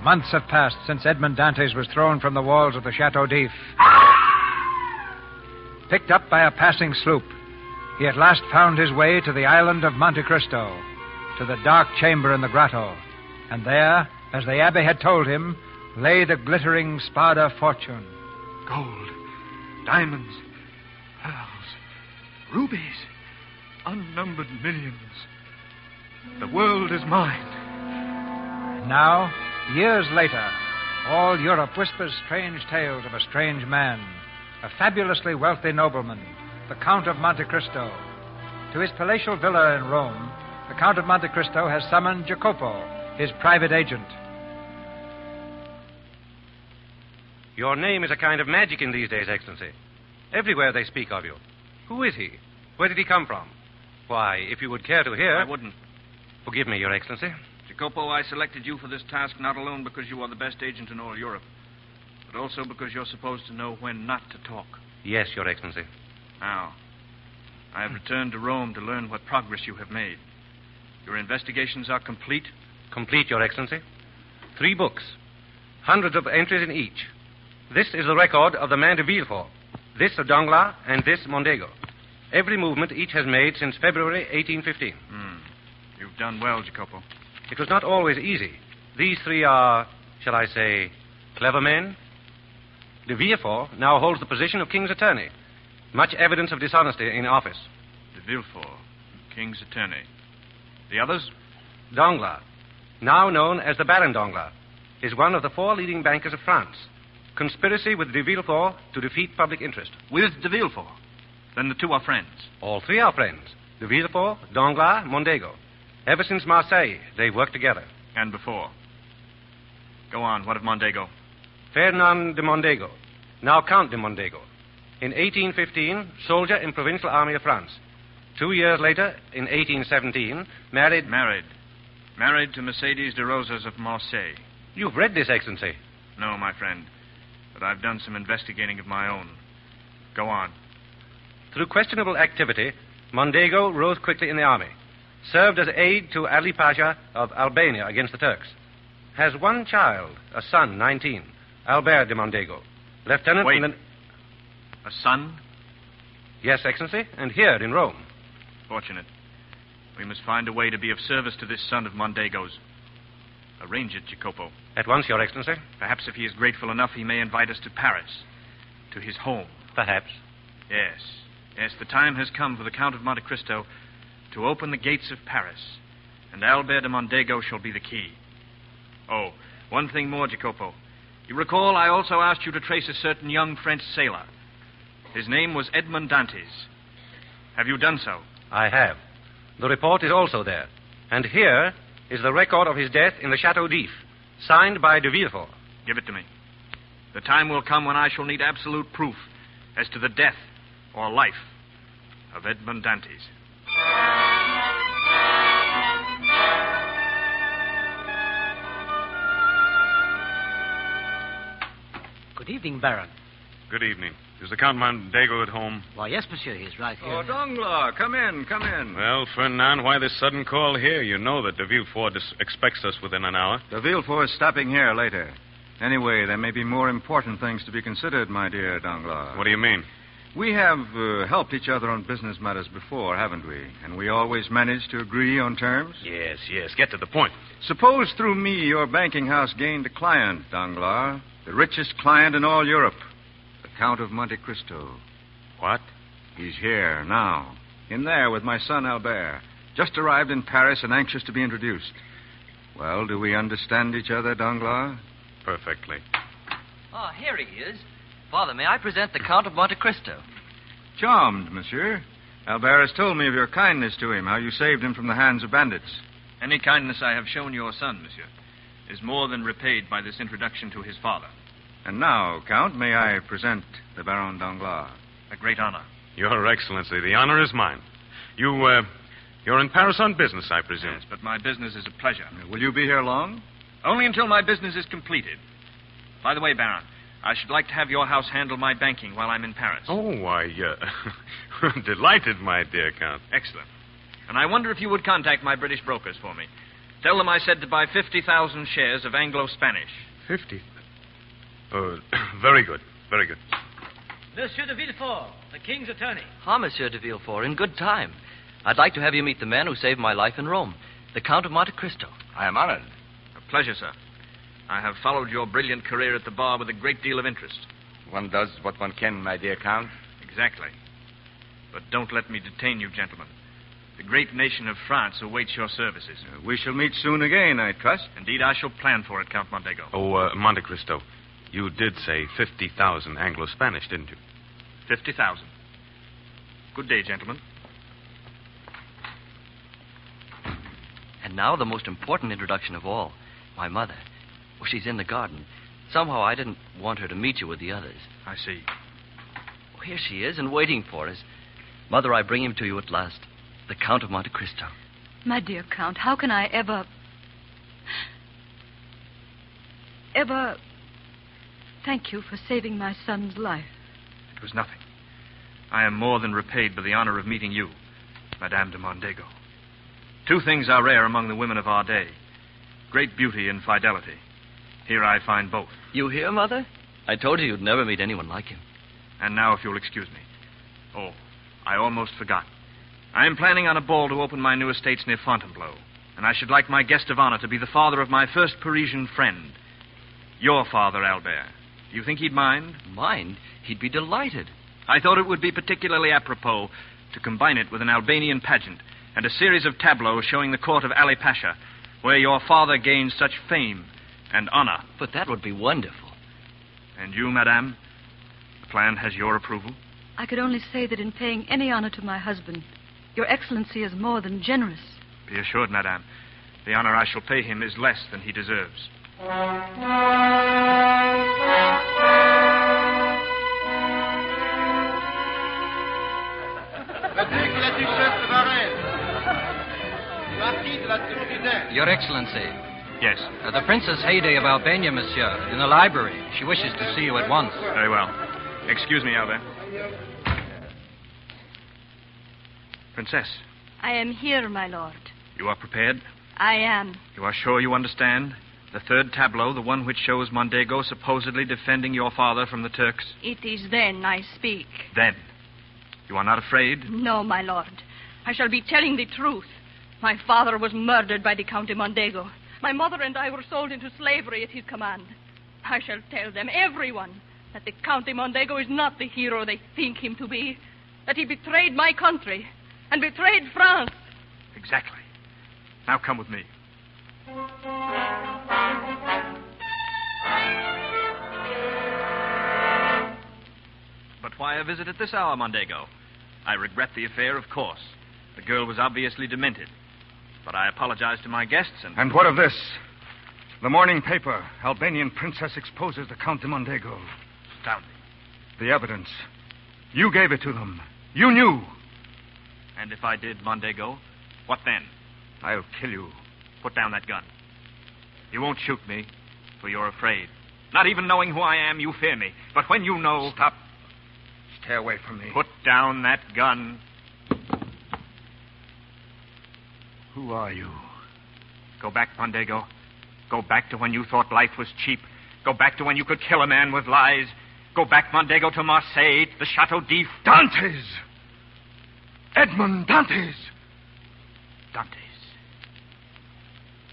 Months have passed since Edmond Dantes was thrown from the walls of the Chateau d'If. Picked up by a passing sloop, he at last found his way to the island of Monte Cristo, to the dark chamber in the grotto. And there, as the abbé had told him, lay the glittering Spada fortune. Gold, diamonds, pearls, rubies, unnumbered millions. The world is mine. And now, years later, all Europe whispers strange tales of a strange man, a fabulously wealthy nobleman, the Count of Monte Cristo. To his palatial villa in Rome, the Count of Monte Cristo has summoned Jacopo, his private agent. Your name is a kind of magic in these days, Excellency. Everywhere they speak of you. Who is he? Where did he come from? Why, if you would care to hear... I wouldn't. Forgive me, Your Excellency. Jacopo, I selected you for this task not alone because you are the best agent in all Europe, but also because you're supposed to know when not to talk. Yes, Your Excellency. Now, I have returned to Rome to learn what progress you have made. Your investigations are complete? Complete, Your Excellency. 3 books. Hundreds of entries in each. This is the record of the man de Villefort, this of Danglars, and this Mondego. Every movement each has made since February 1815. You've done well, Jacopo. It was not always easy. These 3 are, shall I say, clever men. De Villefort now holds the position of King's attorney. Much evidence of dishonesty in office. De Villefort, King's attorney. The others? Danglars, now known as the Baron Danglars, is one of the 4 leading bankers of France. Conspiracy with de Villefort to defeat public interest. With de Villefort? Then the 2 are friends. All 3 are friends. De Villefort, Danglars, Mondego. Ever since Marseille, they've worked together. And before. Go on. What of Mondego? Ferdinand de Mondego, now Count de Mondego. In 1815, soldier in provincial army of France. 2 years later, in 1817, married... Married to Mercedes de Rosas of Marseille. You've read this, Excellency. No, my friend. But I've done some investigating of my own. Go on. Through questionable activity, Mondego rose quickly in the army. Served as aide to Ali Pasha of Albania against the Turks. Has one child, a son, 19, Albert de Mondego. Lieutenant Wait. in the... A son? Yes, Excellency, and here in Rome. Fortunate. We must find a way to be of service to this son of Mondego's. Arrange it, Jacopo. At once, Your Excellency. Perhaps if he is grateful enough, he may invite us to Paris. To his home. Perhaps. Yes. Yes, the time has come for the Count of Monte Cristo to open the gates of Paris. And Albert de Mondego shall be the key. Oh, one thing more, Jacopo. You recall I also asked you to trace a certain young French sailor. His name was Edmond Dantes. Have you done so? I have. The report is also there. And here is the record of his death in the Chateau d'If, signed by de Villefort. Give it to me. The time will come when I shall need absolute proof as to the death or life of Edmond Dantes. Good evening, Baron. Good evening. Is the Count Mondego at home? Why, yes, monsieur, he's right here. Oh, Danglars, come in, come in. Well, Fernand, why this sudden call here? You know that de Villefort expects us within an hour. De Villefort is stopping here later. Anyway, there may be more important things to be considered, my dear Danglars. What do you mean? We have helped each other on business matters before, haven't we? And we always managed to agree on terms? Yes. Get to the point. Suppose through me your banking house gained a client, Danglars. The richest client in all Europe. The Count of Monte Cristo. What? He's here now. In there with my son Albert. Just arrived in Paris and anxious to be introduced. Well, do we understand each other, Danglars? Perfectly. Oh, here he is. Father, may I present the Count of Monte Cristo? Charmed, monsieur. Albert has told me of your kindness to him, how you saved him from the hands of bandits. Any kindness I have shown your son, monsieur, is more than repaid by this introduction to his father. And now, Count, may I present the Baron Danglars? A great honor. Your Excellency, the honor is mine. You're in Paris on business, I presume. Yes, but my business is a pleasure. Will you be here long? Only until my business is completed. By the way, Baron, I should like to have your house handle my banking while I'm in Paris. Oh, why, delighted, my dear Count. Excellent. And I wonder if you would contact my British brokers for me. Tell them I said to buy 50,000 shares of Anglo-Spanish. 50? Oh, very good, very good. Monsieur de Villefort, the King's attorney. Ah, Monsieur de Villefort, in good time. I'd like to have you meet the man who saved my life in Rome, the Count of Monte Cristo. I am honored. A pleasure, sir. I have followed your brilliant career at the bar with a great deal of interest. One does what one can, my dear Count. Exactly. But don't let me detain you, gentlemen. The great nation of France awaits your services. We shall meet soon again, I trust. Indeed, I shall plan for it, Count Mondego. Oh, Monte Cristo, you did say 50,000 Anglo-Spanish, didn't you? 50,000. Good day, gentlemen. And now the most important introduction of all, my mother. Oh, she's in the garden. Somehow I didn't want her to meet you with the others. I see. Oh, here she is and waiting for us. Mother, I bring him to you at last. The Count of Monte Cristo. My dear Count, how can I ever thank you for saving my son's life? It was nothing. I am more than repaid by the honor of meeting you, Madame de Mondego. Two things are rare among the women of our day. Great beauty and fidelity. Here I find both. You hear, Mother? I told you you'd never meet anyone like him. And now, if you'll excuse me. Oh, I almost forgot. I am planning on a ball to open my new estates near Fontainebleau, and I should like my guest of honor to be the father of my first Parisian friend. Your father, Albert. Do you think he'd mind? Mind? He'd be delighted. I thought it would be particularly apropos to combine it with an Albanian pageant and a series of tableaux showing the court of Ali Pasha, where your father gained such fame and honor. But that would be wonderful. And you, Madame? The plan has your approval? I could only say that in paying any honor to my husband, Your Excellency is more than generous. Be assured, Madame, the honor I shall pay him is less than he deserves. Your Excellency. Yes? The Princess Haydée of Albania, monsieur, in the library. She wishes to see you at once. Very well. Excuse me, Albert. Princess, I am here, my lord. you are prepared? I am. You are sure you understand? The third tableau, the one which shows Mondego supposedly defending your father from the Turks? It is then I speak. Then. You are not afraid? No, my lord. I shall be telling the truth. My father was murdered by the Count de Mondego. My mother and I were sold into slavery at his command. I shall tell them, everyone, that the Count de Mondego is not the hero they think him to be. That he betrayed my country and betrayed France. Exactly. Now come with me. But why a visit at this hour, Mondego? I regret the affair, of course. The girl was obviously demented. But I apologize to my guests and... And what of this? The morning paper, Albanian princess exposes the Count de Mondego. Astounding. The evidence. You gave it to them. You knew. And if I did, Mondego, what then? I'll kill you. Put down that gun. You won't shoot me, for you're afraid. Not even knowing who I am, you fear me. But when you know... Stop. Stay away from me. Put down that gun. Who are you? Go back, Mondego. Go back to when you thought life was cheap. Go back to when you could kill a man with lies. Go back, Mondego, to Marseille, the Chateau d'If. Dantes! Edmond Dantes! Dantes.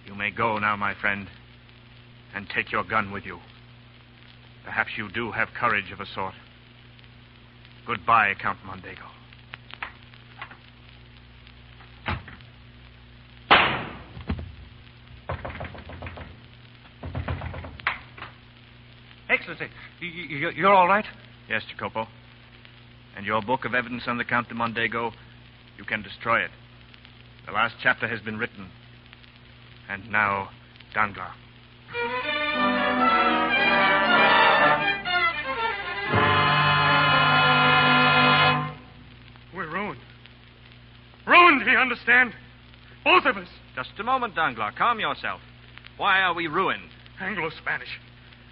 You may go now, my friend, and take your gun with you. Perhaps you do have courage of a sort. Goodbye, Count Mondego. Excellency, you're all right? Yes, Jacopo. And your book of evidence on the Count de Mondego, you can destroy it. The last chapter has been written. And now, Danglars. We're ruined. Ruined, do you understand? Both of us. Just a moment, Danglars. Calm yourself. Why are we ruined? Anglo-Spanish.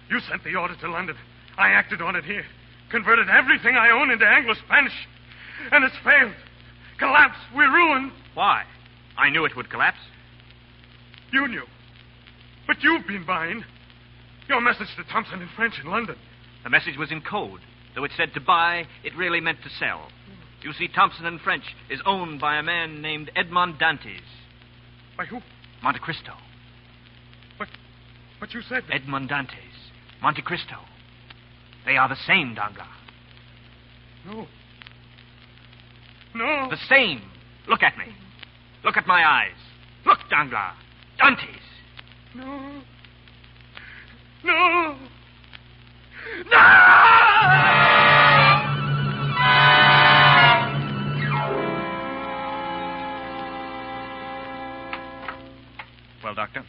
You sent the order to London. I acted on it here. Converted everything I own into Anglo-Spanish. And it's failed. Collapsed. We're ruined. Why? I knew it would collapse. You knew. But you've been buying. Your message to Thompson in French in London. The message was in code. Though it said to buy, it really meant to sell. You see, Thompson in French is owned by a man named Edmond Dantes. By who? Monte Cristo. But you said... Edmond Dantes. Monte Cristo. They are the same, Danglars. No. No. The same. Look at me. Look at my eyes. Look, Danglars. Dantes. No. No. No! Well, Doctor?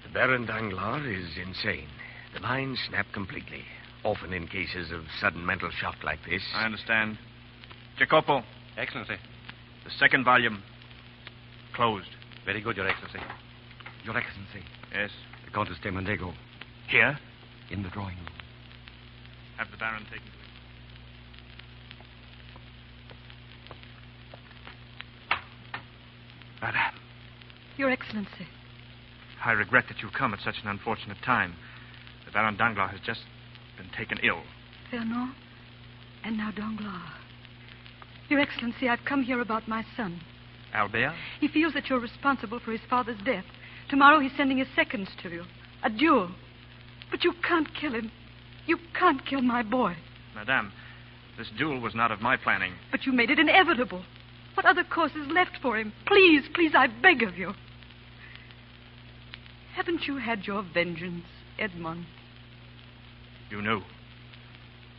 The Baron Danglars is insane. The mind snapped completely. Often in cases of sudden mental shock like this. I understand. Jacopo. Excellency. The second volume. Closed. Very good, Your Excellency. Your Excellency. Yes? The Countess de Mondego. Here? In the drawing room. Have the Baron taken to him. Madame. Your Excellency. I regret that you've come at such an unfortunate time. The Baron Danglars has just been taken ill. Fernand, and now Danglars. Your Excellency, I've come here about my son. Albert? He feels that you're responsible for his father's death. Tomorrow he's sending his seconds to you. A duel. But you can't kill him. You can't kill my boy. Madame, this duel was not of my planning. But you made it inevitable. What other course is left for him? Please, please, I beg of you. Haven't you had your vengeance, Edmond? You knew.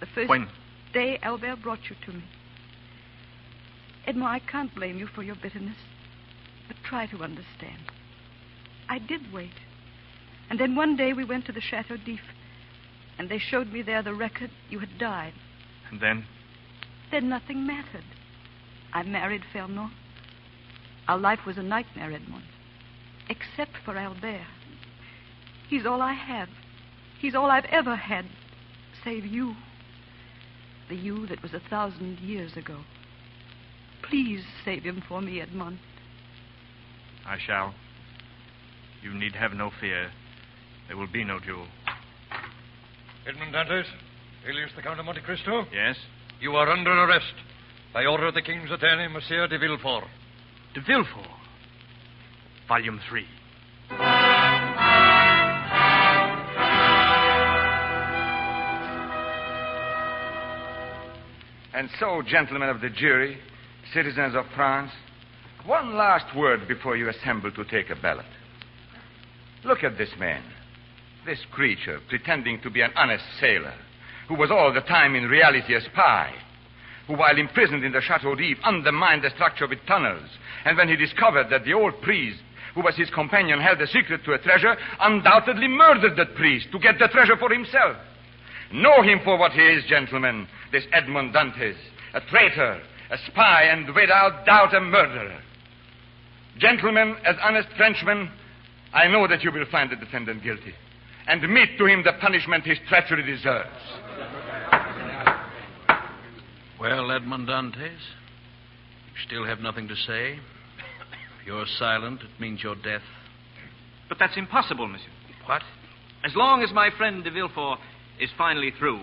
The first When? day Albert brought you to me. Edmond, I can't blame you for your bitterness. But try to understand. I did wait. And then one day we went to the Chateau d'If. And they showed me there the record you had died. And then? Then nothing mattered. I married Fernand. Our life was a nightmare, Edmond. Except for Albert. He's all I have. He's all I've ever had. Save you. The you that was 1,000 years ago. Please save him for me, Edmond. I shall. You need have no fear. There will be no duel. Edmond Dantes, alias the Count of Monte Cristo? Yes? You are under arrest by order of the King's attorney, Monsieur de Villefort. De Villefort? Volume 3. And so, gentlemen of the jury, citizens of France, one last word before you assemble to take a ballot. Look at this man, this creature pretending to be an honest sailor, who was all the time in reality a spy, who, while imprisoned in the Chateau d'If, undermined the structure with tunnels, and when he discovered that the old priest, who was his companion, held the secret to a treasure, undoubtedly murdered that priest to get the treasure for himself. Know him for what he is, gentlemen, this Edmond Dantes, a traitor, a spy, and without doubt a murderer. Gentlemen, as honest Frenchmen, I know that you will find the defendant guilty and mete to him the punishment his treachery deserves. Well, Edmond Dantes, you still have nothing to say. If you're silent, it means your death. But that's impossible, monsieur. What? As long as my friend de Villefort is finally through,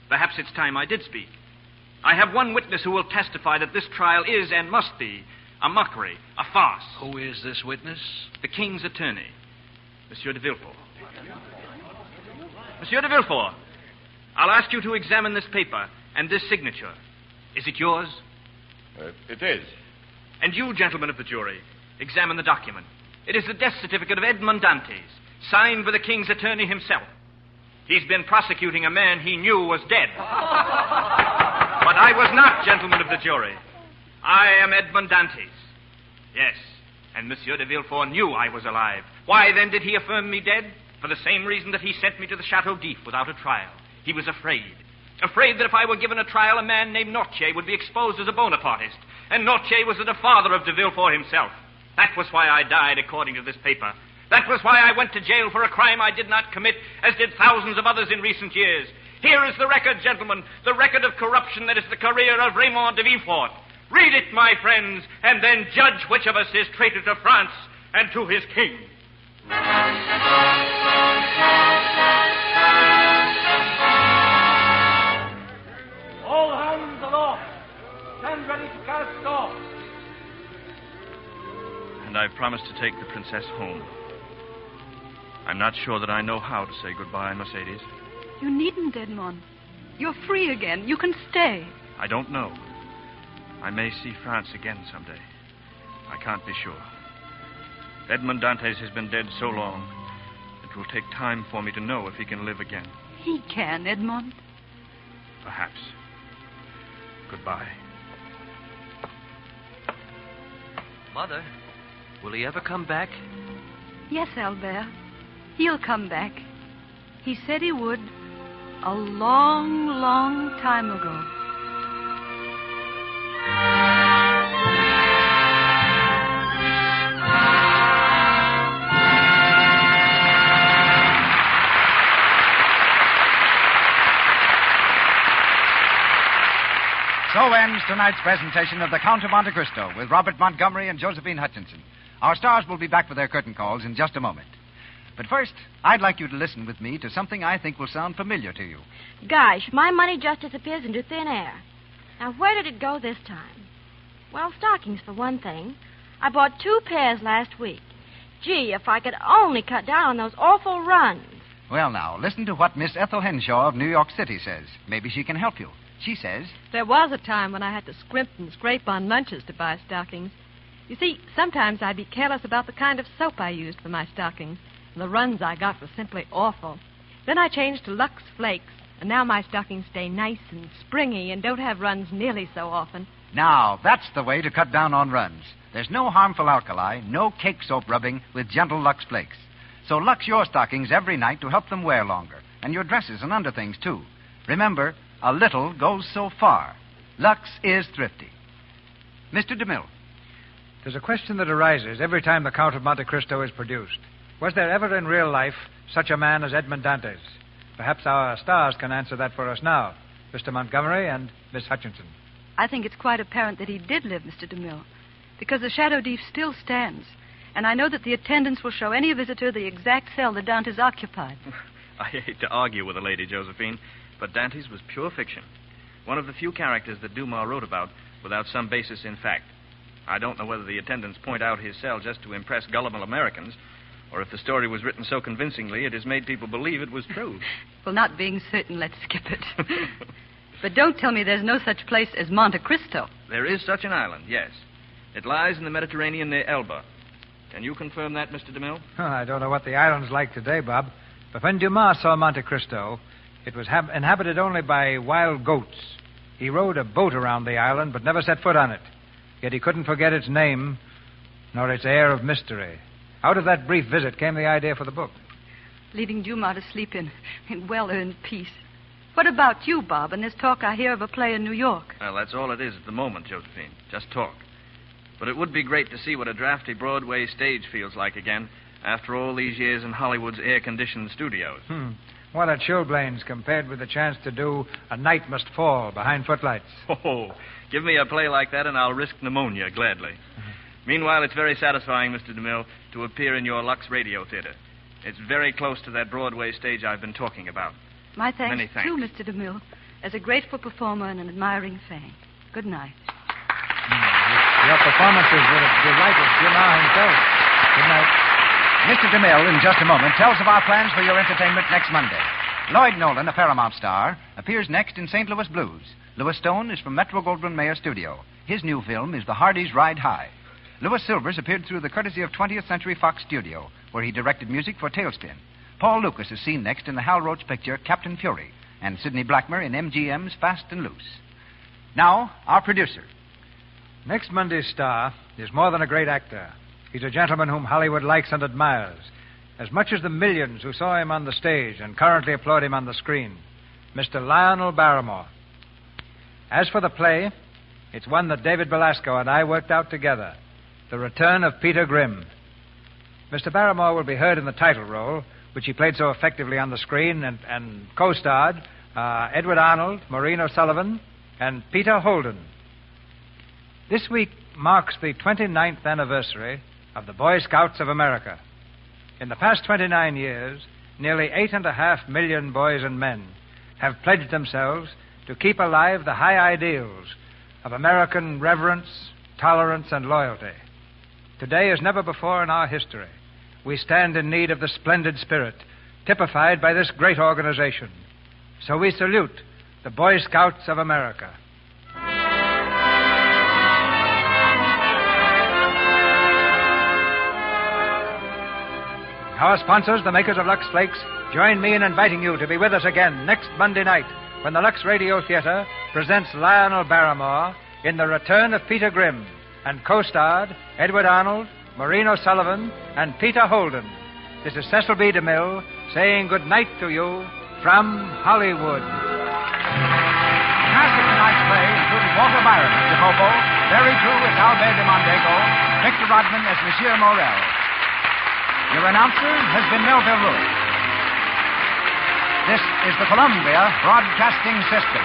perhaps it's time I did speak. I have one witness who will testify that this trial is and must be a mockery, a farce. Who is this witness? The King's attorney, Monsieur de Villefort. Monsieur de Villefort, I'll ask you to examine this paper and this signature. Is it yours? It is. And you, gentlemen of the jury, examine the document. It is the death certificate of Edmond Dantes, signed by the King's attorney himself. He's been prosecuting a man he knew was dead. But I was not, gentlemen of the jury. I am Edmond Dantes. Yes, and Monsieur de Villefort knew I was alive. Why, then, did he affirm me dead? For the same reason that he sent me to the Chateau d'If without a trial. He was afraid. Afraid that if I were given a trial, a man named Nortier would be exposed as a Bonapartist. And Nortier was the father of de Villefort himself. That was why I died, according to this paper. That was why I went to jail for a crime I did not commit, as did thousands of others in recent years. Here is the record, gentlemen, the record of corruption that is the career of Raymond de Villefort. Read it, my friends, and then judge which of us is traitor to France and to his king. All hands aloft. Stand ready to cast off. And I promised to take the princess home. I'm not sure that I know how to say goodbye, Mercedes. You needn't, Edmond. You're free again. You can stay. I don't know. I may see France again someday. I can't be sure. Edmond Dantes has been dead so long, it will take time for me to know if he can live again. He can, Edmond. Perhaps. Goodbye. Mother, will he ever come back? Yes, Albert. He'll come back. He said he would a long, long time ago. So ends tonight's presentation of The Count of Monte Cristo with Robert Montgomery and Josephine Hutchinson. Our stars will be back with their curtain calls in just a moment. But first, I'd like you to listen with me to something I think will sound familiar to you. Gosh, my money just disappears into thin air. Now, where did it go this time? Well, stockings, for one thing. I bought 2 pairs last week. Gee, if I could only cut down on those awful runs. Well, now, listen to what Miss Ethel Henshaw of New York City says. Maybe she can help you. She says, There was a time when I had to scrimp and scrape on lunches to buy stockings. You see, sometimes I'd be careless about the kind of soap I used for my stockings. And the runs I got were simply awful. Then I changed to Lux Flakes, and now my stockings stay nice and springy and don't have runs nearly so often. now, that's the way to cut down on runs. There's no harmful alkali, no cake soap rubbing with gentle Lux Flakes. So Lux your stockings every night to help them wear longer, and your dresses and underthings, too. Remember, a little goes so far. Lux is thrifty. Mr. DeMille. There's a question that arises every time the Count of Monte Cristo is produced. Was there ever in real life such a man as Edmond Dantes? Perhaps our stars can answer that for us now, Mr. Montgomery and Miss Hutchinson. I think it's quite apparent that he did live, Mr. DeMille, because the shadow deep still stands. And I know that the attendants will show any visitor the exact cell that Dante's occupied. I hate to argue with a lady, Josephine, but Dante's was pure fiction. One of the few characters that Dumas wrote about without some basis in fact. I don't know whether the attendants point out his cell just to impress gullible Americans, or if the story was written so convincingly it has made people believe it was true. Well, not being certain, let's skip it. But don't tell me there's no such place as Monte Cristo. There is such an island, yes. It lies in the Mediterranean near Elba. Can you confirm that, Mr. DeMille? Oh, I don't know what the island's like today, Bob. But when Dumas saw Monte Cristo, it was inhabited only by wild goats. He rowed a boat around the island, but never set foot on it. Yet he couldn't forget its name, nor its air of mystery. Out of that brief visit came the idea for the book. Leaving Dumas to sleep in well-earned peace. What about you, Bob, and this talk I hear of a play in New York? Well, that's all it is at the moment, Josephine. Just talk. But it would be great to see what a drafty Broadway stage feels like again after all these years in Hollywood's air-conditioned studios. What a chilblains compared with the chance to do A Night Must Fall behind footlights. Oh, give me a play like that and I'll risk pneumonia gladly. Meanwhile, it's very satisfying, Mr. DeMille, to appear in your Lux Radio Theater. It's very close to that Broadway stage I've been talking about. My thanks, Many thanks. too, Mr. DeMille, as a grateful performer and an admiring fan. Good night. Your performances would have delighted Dumas himself. Good night. Mr. DeMille, in just a moment, tells of our plans for your entertainment next Monday. Lloyd Nolan, a Paramount star, appears next in St. Louis Blues. Louis Stone is from Metro-Goldwyn-Mayer Studio. His new film is The Hardys Ride High. Louis Silvers appeared through the courtesy of 20th Century Fox Studio, where he directed music for Tailspin. Paul Lucas is seen next in the Hal Roach picture Captain Fury, and Sidney Blackmer in MGM's Fast and Loose. Now, our producer. Next Monday's star is more than a great actor. He's a gentleman whom Hollywood likes and admires, as much as the millions who saw him on the stage and currently applaud him on the screen. Mr. Lionel Barrymore. As for the play, it's one that David Belasco and I worked out together. The Return of Peter Grimm. Mr. Barrymore will be heard in the title role, which he played so effectively on the screen, and co-starred Edward Arnold, Maureen O'Sullivan, and Peter Holden. This week marks the 29th anniversary of the Boy Scouts of America. In the past 29 years, nearly 8.5 million boys and men have pledged themselves to keep alive the high ideals of American reverence, tolerance, and loyalty. Today, as never before in our history, we stand in need of the splendid spirit typified by this great organization. So we salute the Boy Scouts of America. Our sponsors, the makers of Lux Flakes, join me in inviting you to be with us again next Monday night when the Lux Radio Theater presents Lionel Barrymore in The Return of Peter Grimm, and co-starred Edward Arnold, Maureen O'Sullivan, and Peter Holden. This is Cecil B. DeMille saying good night to you from Hollywood. Cast of tonight's play included Walter Byron as Jacopo, Barry Drew as Albert de Mondego, Victor Rodman as Monsieur Morel. Your announcer has been Melville Ruiz. This is the Columbia Broadcasting System.